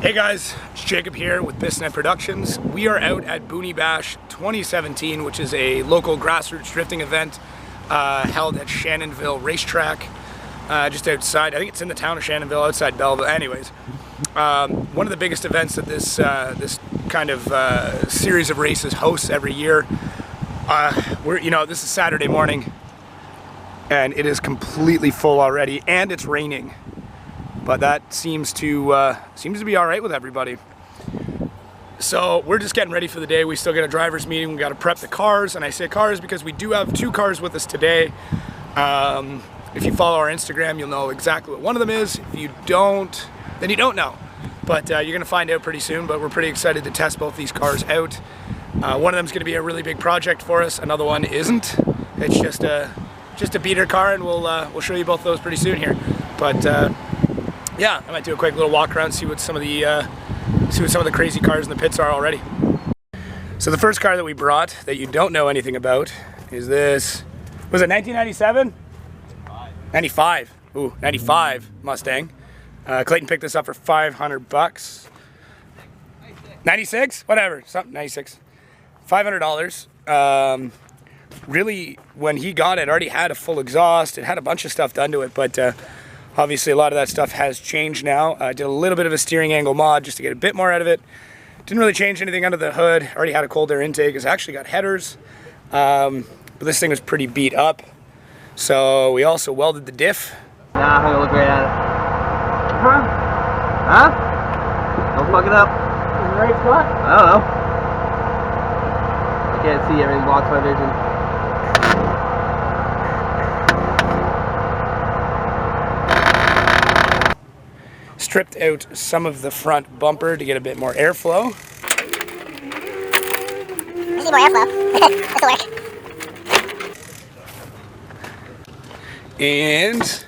Hey guys, it's Jacob here with Pistonhead Productions. We are out at Booney Bash 2017, which is a local grassroots drifting event held at Shannonville Racetrack, just outside. I think it's in the town of Shannonville, outside Belleville. Anyways, one of the biggest events that this kind of series of races hosts every year. This is Saturday morning, and it is completely full already, and it's raining. But that seems to be all right with everybody. So we're just getting ready for the day. We still got a driver's meeting. We got to prep the cars, and I say cars because we do have two cars with us today. If you follow our Instagram, you'll know exactly what one of them is. If you don't, then you don't know. But you're going to find out pretty soon. But we're pretty excited to test both these cars out. One of them is going to be a really big project for us. Another one isn't. It's just a beater car, and we'll show you both of those pretty soon here. But yeah, I might do a quick little walk around, see what some of the crazy cars in the pits are already. So the first car that we brought that you don't know anything about is this. Was it 1997? 95. Ooh, 95 Mustang. Clayton picked this up for $500. 96? Whatever. Something 96. $500. Really, when he got it, already had a full exhaust. It had a bunch of stuff done to it, but obviously a lot of that stuff has changed now. I did a little bit of a steering angle mod just to get a bit more out of it. Didn't really change anything under the hood. Already had a cold air intake. It's actually got headers. But this thing was pretty beat up. So we also welded the diff. Nah, I'm gonna look right at it. Huh? Don't fuck it up. Is it the right spot? I don't know. I can't see, everything blocks my vision. Stripped out some of the front bumper to get a bit more airflow. I need more airflow. This'll work. And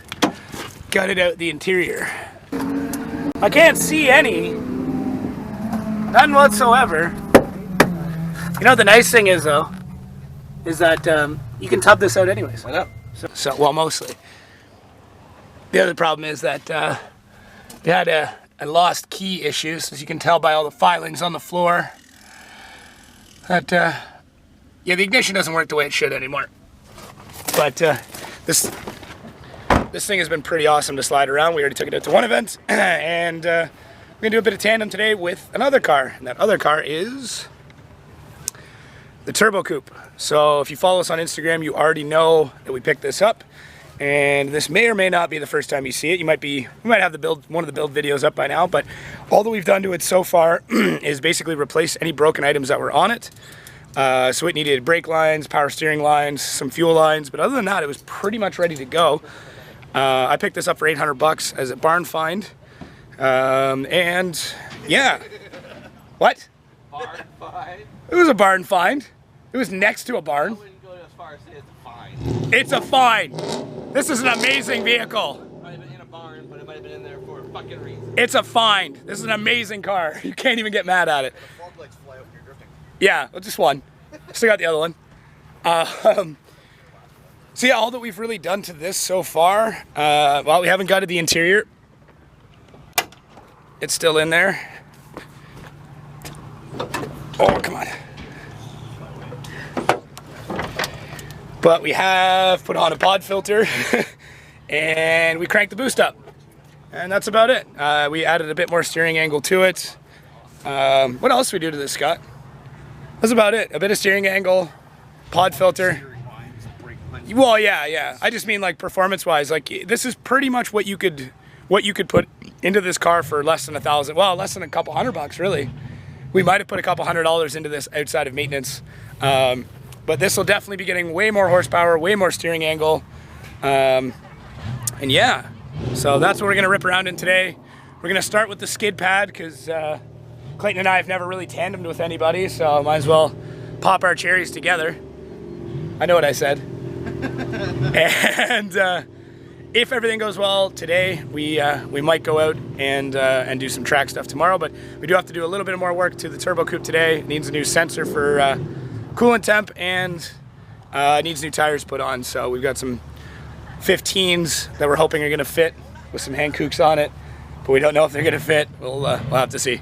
gutted out the interior. I can't see any. None whatsoever. You know what the nice thing is though? Is that you can tub this out anyways. I know. So well, mostly. The other problem is that we had a lost key issues, as you can tell by all the filings on the floor. That yeah, the ignition doesn't work the way it should anymore. But this thing has been pretty awesome to slide around. We already took it out to one event, and we're gonna do a bit of tandem today with another car, and that other car is the Turbo Coupe. So if you follow us on Instagram, you already know that we picked this up. And this may or may not be the first time you see it. We might have one of the build videos up by now, but all that we've done to it so far is basically replace any broken items that were on it. So it needed brake lines, power steering lines, some fuel lines, but other than that, it was pretty much ready to go. I picked this up for $800 as a barn find. And yeah. What? Barn find? It was a barn find. It was next to a barn. I wouldn't go as far as say it's a find. It's a find. This is an amazing vehicle. Might have been in a barn, but it might have been in there for a fucking reason. It's a find. This is an amazing car. You can't even get mad at it. Yeah, well, just one. Still got the other one. So yeah, all that we've really done to this so far, well, we haven't gutted the interior. It's still in there. Oh, come on. But we have put on a pod filter and we cranked the boost up. And that's about it. We added a bit more steering angle to it. What else did we do to this, Scott? That's about it. A bit of steering angle, pod filter. Well, yeah. I just mean like performance-wise. Like this is pretty much what you could put into this car for less than $1,000. Well, less than a couple $100 really. We might have put a couple $100 into this outside of maintenance. But this will definitely be getting way more horsepower, way more steering angle. And yeah, so that's what we're gonna rip around in today. We're gonna start with the skid pad because Clayton and I have never really tandemed with anybody, so might as well pop our cherries together. I know what I said. And if everything goes well today, we might go out and do some track stuff tomorrow, but we do have to do a little bit more work to the Turbo Coupe today. It needs a new sensor for coolant temp and needs new tires put on. So we've got some 15s that we're hoping are gonna fit with some Hankooks on it. but we don't know if they're gonna fit. We'll have to see.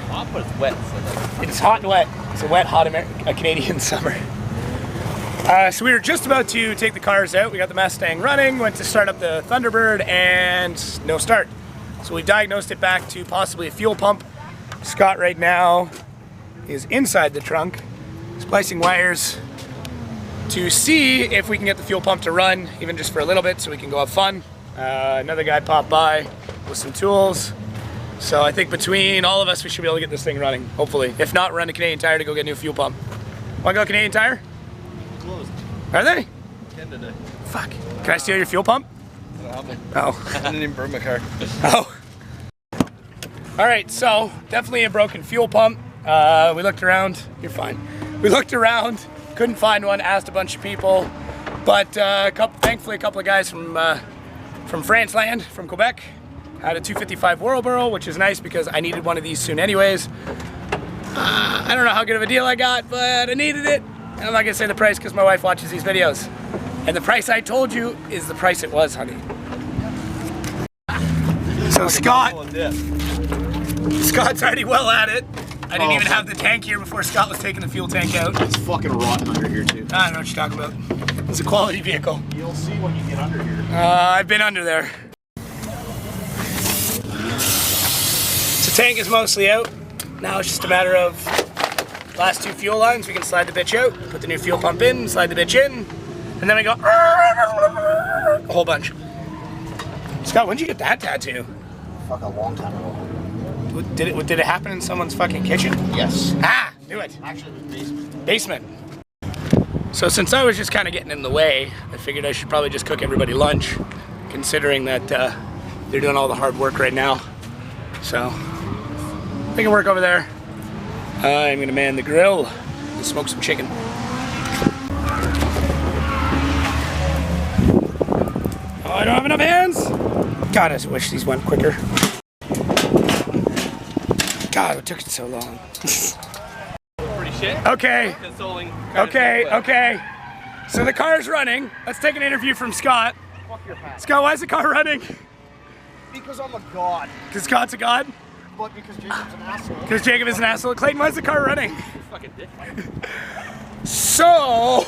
Hot, but it's wet. So it's hot and wet. It's a wet, hot Canadian summer. So we were just about to take the cars out. We got the Mustang running, went to start up the Thunderbird, and no start. So we diagnosed it back to possibly a fuel pump. Scott right now is inside the trunk, splicing wires to see if we can get the fuel pump to run, even just for a little bit, so we can go have fun. Another guy popped by with some tools. So I think between all of us, we should be able to get this thing running, hopefully. If not, run to Canadian Tire to go get a new fuel pump. Wanna go Canadian Tire? closed. Are they? 10 today. Fuck. Can I steal your fuel pump? Oh. I didn't even burn my car. Oh. Alright, so definitely a broken fuel pump. We looked around. You're fine. We looked around, couldn't find one, asked a bunch of people. But thankfully a couple of guys from France land, from Quebec, had a 255 Whirlboro, which is nice because I needed one of these soon anyways. I don't know how good of a deal I got, but I needed it. And I'm not gonna say the price because my wife watches these videos. And the price I told you is the price it was, honey. So Scott's already well at it. I didn't even have the tank here before Scott was taking the fuel tank out. It's fucking rotten under here too. I don't know what you're talking about. It's a quality vehicle. You'll see when you get under here. I've been under there. So tank is mostly out. Now it's just a matter of last two fuel lines. We can slide the bitch out, put the new fuel pump in, slide the bitch in, and then we go a whole bunch. Scott, when did you get that tattoo? Fuck, a long time ago. Did it happen in someone's fucking kitchen? Yes. Ah, knew it. Actually, it was basement. Basement. So since I was just kind of getting in the way, I figured I should probably just cook everybody lunch, considering that they're doing all the hard work right now. So they can work over there. I'm gonna man the grill and smoke some chicken. Oh, I don't have enough hands. God, I just wish these went quicker. God, it took so long. Pretty shit. Okay. Consoling. Okay. So the car's running. Let's take an interview from Scott. Fuck your hat. Scott, why is the car running? Because I'm a god. Because Scott's a god? But because Jacob's an asshole. Because Jacob is an asshole. Clayton, why is the car running? Fucking dick. So,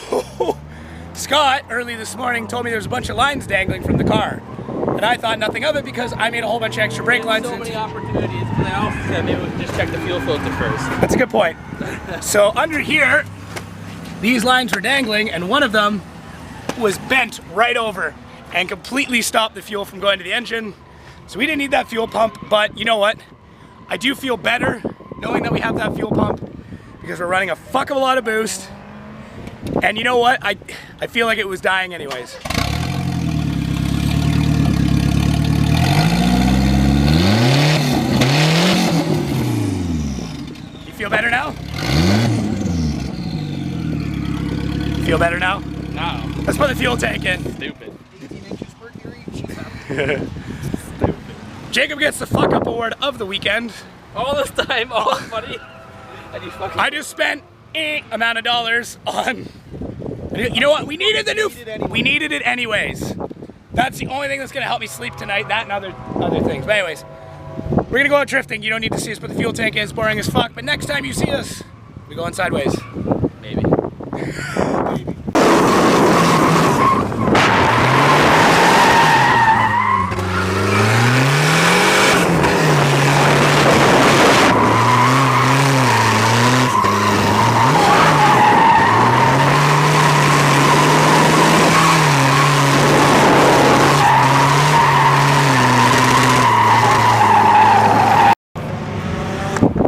Scott, early this morning, told me there's a bunch of lines dangling from the car. And I thought nothing of it because I made a whole bunch of extra brake lines. So many opportunities, because I also said maybe we could just check the fuel filter first. That's a good point. So under here, these lines were dangling and one of them was bent right over and completely stopped the fuel from going to the engine. So we didn't need that fuel pump, but you know what? I do feel better knowing that we have that fuel pump because we're running a fuck of a lot of boost. And you know what? I feel like it was dying anyways. You feel better now? Feel better now? No. Let's put the fuel tank in. Stupid. 15 inches mercury. Jacob gets the fuck up award of the weekend. All this time, all this money, and you fucking... I just spent amount of dollars on. You know what? We needed the new. We needed it anyways. That's the only thing that's gonna help me sleep tonight. That and other things. But anyways, we're gonna go out drifting. You don't need to see us put the fuel tank in. It's boring as fuck. But next time you see us, we going sideways. Maybe.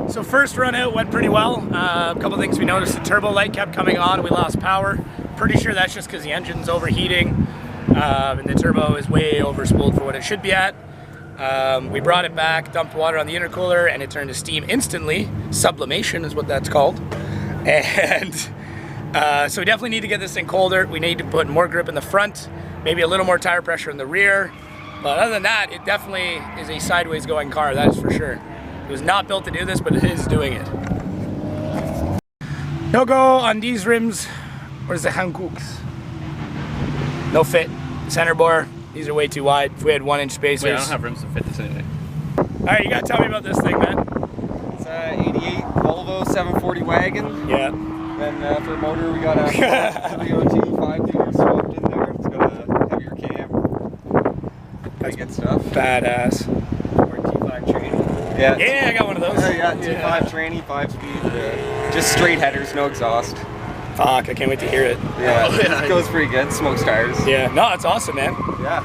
So first run out went pretty well. A couple things we noticed, the turbo light kept coming on, we lost power. Pretty sure that's just because the engine's overheating and the turbo is way overspooled for what it should be at. We brought it back, dumped water on the intercooler, and it turned to steam instantly. Sublimation is what that's called. And so we definitely need to get this thing colder. We need to put more grip in the front, maybe a little more tire pressure in the rear. But other than that, it definitely is a sideways going car, that is for sure. It was not built to do this, but it is doing it. No go on these rims. Where's the Hankooks? No fit. Center bore, These are way too wide. If we had 1-inch spacers. Wait, I don't have rims to fit this anyway. Alright, you gotta tell me about this thing, man. It's a 88 Volvo 740 wagon. Yeah. Then for motor, we got a 302 5-liter swapped in there. It's got a heavier cam. Pretty good stuff. Badass. Or T5 training. Yeah. Yeah, I got one of those. Oh yeah, T5 training, 5-speed. Just straight headers, no exhaust. Fuck, I can't wait to hear it. Yeah, it goes pretty good. Smokes tires. Yeah, no, it's awesome, man. Yeah.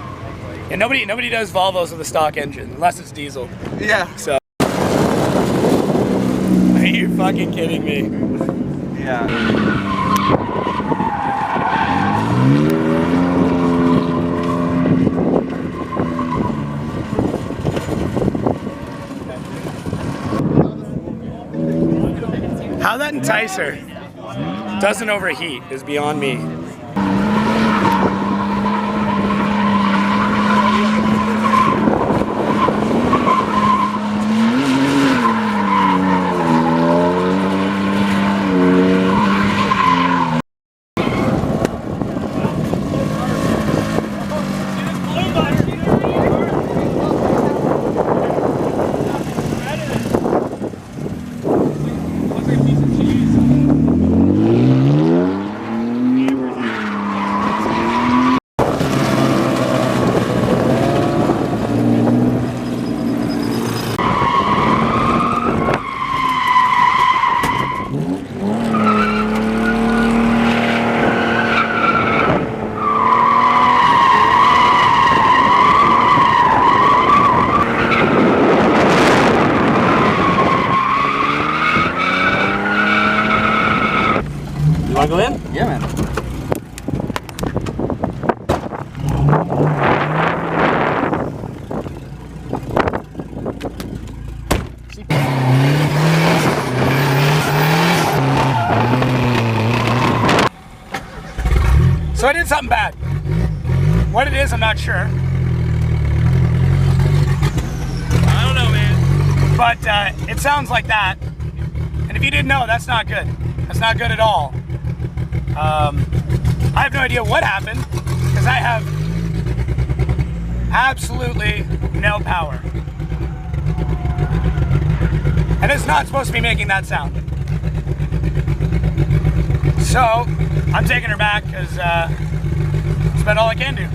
And nobody does Volvos with a stock engine unless it's diesel. Yeah. So. Are you fucking kidding me? Yeah. How that Enticer doesn't overheat is beyond me. You wanna go in? Yeah, man. So I did something bad. What it is, I'm not sure. I don't know, man. But it sounds like that. And if you didn't know, that's not good. That's not good at all. I have no idea what happened because I have absolutely no power. And it's not supposed to be making that sound. So I'm taking her back because that's about all I can do.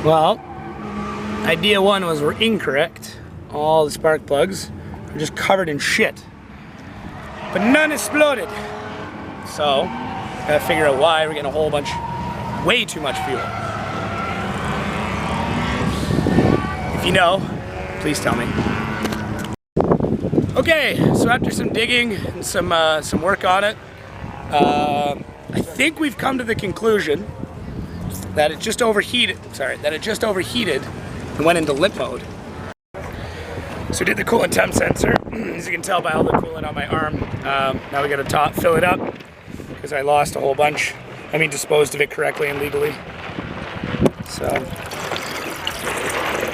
Well, idea one was we're incorrect. All the spark plugs are just covered in shit. But none exploded. So, gotta figure out why we're getting a whole bunch, way too much fuel. If you know, please tell me. Okay, so after some digging and some work on it, I think we've come to the conclusion that it just overheated. And went into limp mode. So we did the coolant temp sensor. As you can tell by all the coolant on my arm. Now we gotta fill it up because I lost a whole bunch. I mean, disposed of it correctly and legally. So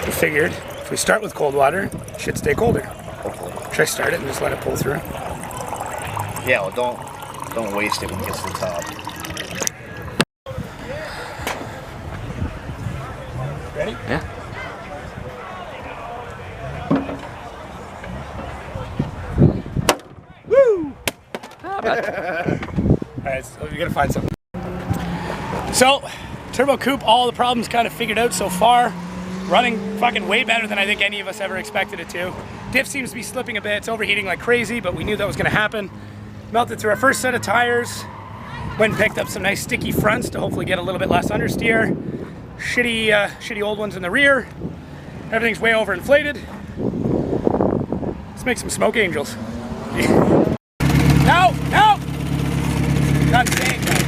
we figured if we start with cold water, it should stay colder. Should I start it and just let it pull through? Yeah, well, don't waste it when it gets to the top. Ready? Yeah. Woo! Alright, so we gotta find something. So, Turbo Coupe, all the problems kind of figured out so far. Running fucking way better than I think any of us ever expected it to. Diff seems to be slipping a bit. It's overheating like crazy, but we knew that was gonna happen. Melted through our first set of tires. Went and picked up some nice sticky fronts to hopefully get a little bit less understeer. Shitty old ones in the rear. Everything's way overinflated. Let's make some smoke angels. No! Not saying that.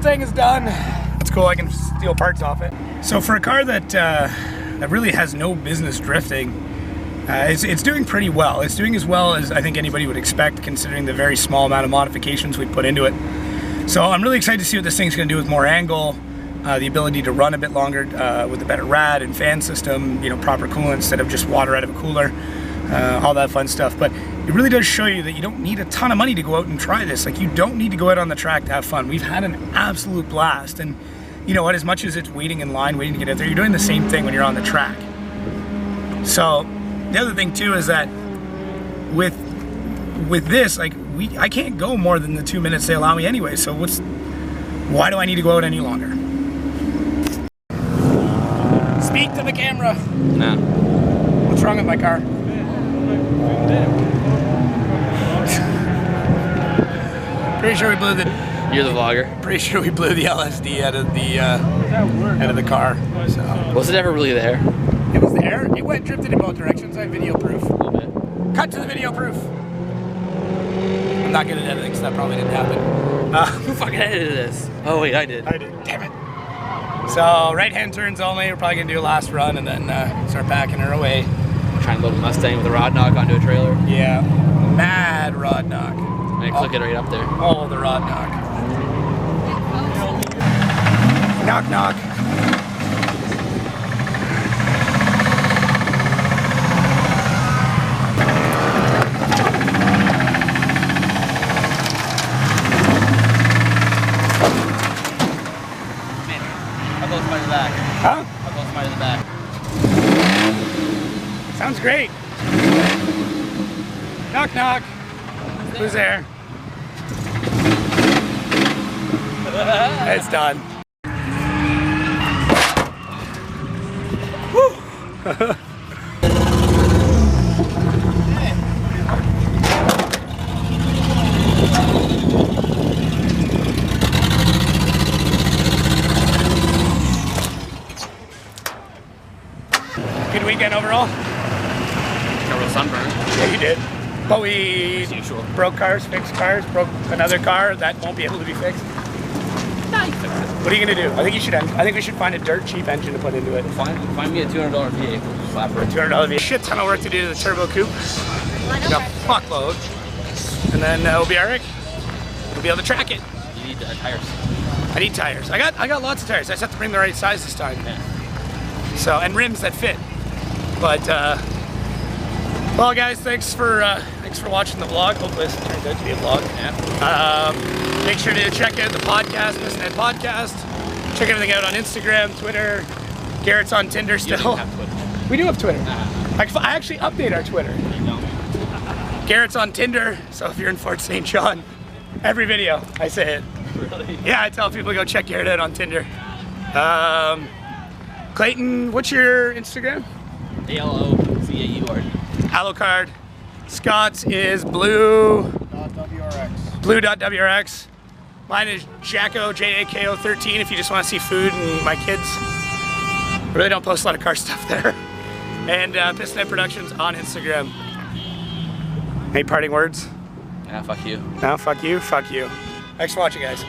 Mustang is done. That's cool, I can steal parts off it. So for a car that really has no business drifting, it's doing pretty well. It's doing as well as I think anybody would expect, considering the very small amount of modifications we put into it. So I'm really excited to see what this thing's gonna do with more angle, the ability to run a bit longer with a better rad and fan system, you know, proper coolant instead of just water out of a cooler, all that fun stuff. But it really does show you that you don't need a ton of money to go out and try this. Like, you don't need to go out on the track to have fun. We've had an absolute blast, and you know what, as much as it's waiting in line, waiting to get out there, you're doing the same thing when you're on the track. So the other thing too is that with this, like, I can't go more than the 2 minutes they allow me anyway, so why do I need to go out any longer? Speak to the camera. No. What's wrong with my car? Pretty sure we blew the... You're the vlogger. Pretty sure we blew the LSD out of the car. So. Was it ever really there? It was there. It went drifted in both directions. I have video proof. A little bit. Cut to the video proof. I'm not good at editing, so that probably didn't happen. Who fucking edited this? Oh wait, I did. I did. Damn it. So right-hand turns only. We're probably gonna do a last run and then start backing her away. Trying to load a Mustang with a rod knock onto a trailer. Yeah. Mad rod knock. And I click it right up there. Oh, the rod knock. Knock, knock. I'll go somebody in the back. Huh? I'll go somebody in the back. Sounds great. Knock, knock. Who's there? It's done. Woo! Good weekend overall? Got a real sunburn. Yeah, you did. But we As usual. broke cars, fixed cars, broke another car that won't be able to be fixed. Nah, you fix it. What are you gonna do? I think we should find a dirt cheap engine to put into it. Find me a $200 V8 slapper. $200 V8. Shit ton of work to do to the turbo coupe. Got fuckload. And then we'll be alright. We'll be able to track it. You need tires. I need tires. I got lots of tires. I just have to bring the right size this time. Yeah. So, and rims that fit. But well guys, thanks for watching the vlog. Hopefully this turns out to be a vlog. Yeah. Make sure to check out the podcast, Pistonhead Podcast. Check everything out on Instagram, Twitter. Garrett's on Tinder You still. don't even have Twitter. We do have Twitter. Uh-huh. I actually update our Twitter. You don't. Garrett's on Tinder, so if you're in Fort St. John, every video I say it. Really? Yeah, I tell people to go check Garrett out on Tinder. Clayton, what's your Instagram? ALOCAURD. Alucard. Scott's is blue.wrx. Mine is Jacko, Jako 13 if you just want to see food and my kids. I really don't post a lot of car stuff there. And Pistonhead Productions on Instagram. Any parting words? Yeah, fuck you. No, fuck you, fuck you. Thanks for watching, guys.